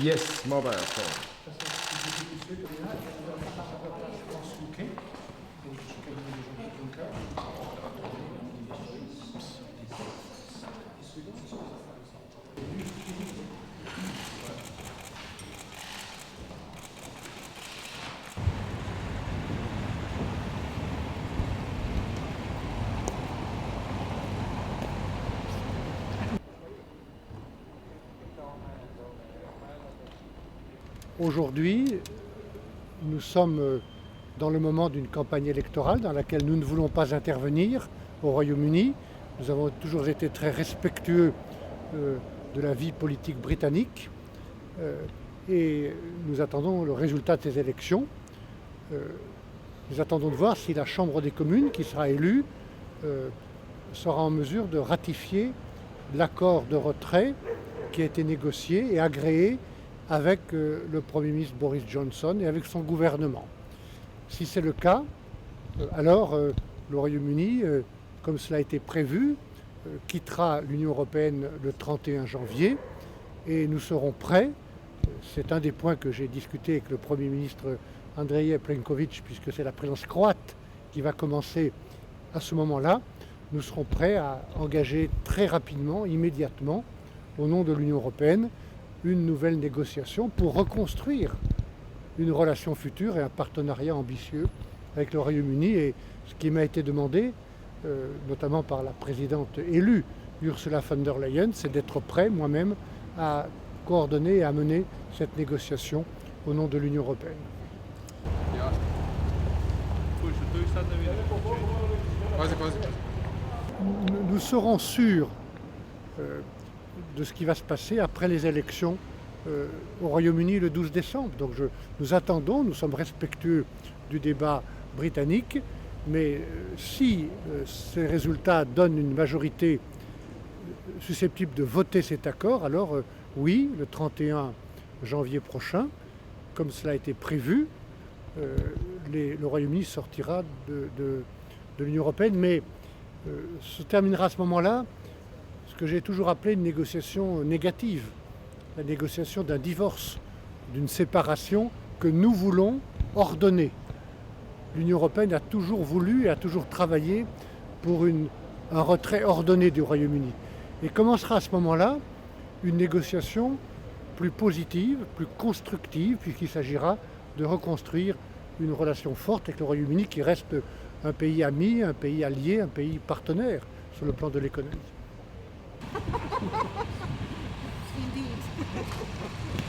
Yes, mobile phone. Aujourd'hui, nous sommes dans le moment d'une campagne électorale dans laquelle nous ne voulons pas intervenir au Royaume-Uni. Nous avons toujours été très respectueux de la vie politique britannique et nous attendons le résultat de ces élections. Nous attendons de voir si la Chambre des communes qui sera élue sera en mesure de ratifier l'accord de retrait qui a été négocié et agréé avec le Premier ministre Boris Johnson et avec son gouvernement. Si c'est le cas, alors le Royaume-Uni, comme cela a été prévu, quittera l'Union européenne le 31 janvier et nous serons prêts. C'est un des points que j'ai discuté avec le Premier ministre Andrej Plenković, puisque c'est la présidence croate qui va commencer à ce moment-là. Nous serons prêts à engager très rapidement, immédiatement, au nom de l'Union européenne, une nouvelle négociation pour reconstruire une relation future et un partenariat ambitieux avec le Royaume-Uni. Et ce qui m'a été demandé, notamment par la présidente élue Ursula von der Leyen, c'est d'être prêt moi-même à coordonner et à mener cette négociation au nom de l'Union européenne. Nous serons sûrs de ce qui va se passer après les élections au Royaume-Uni le 12 décembre. Donc nous attendons, nous sommes respectueux du débat britannique, mais si ces résultats donnent une majorité susceptible de voter cet accord, alors oui, le 31 janvier prochain, comme cela a été prévu, le Royaume-Uni sortira de l'Union européenne, mais se terminera à ce moment-là ce que j'ai toujours appelé une négociation négative, la négociation d'un divorce, d'une séparation que nous voulons ordonner. L'Union européenne a toujours voulu et a toujours travaillé pour un retrait ordonné du Royaume-Uni. Et commencera à ce moment-là une négociation plus positive, plus constructive, puisqu'il s'agira de reconstruire une relation forte avec le Royaume-Uni qui reste un pays ami, un pays allié, un pays partenaire sur le plan de l'économie. Indeed.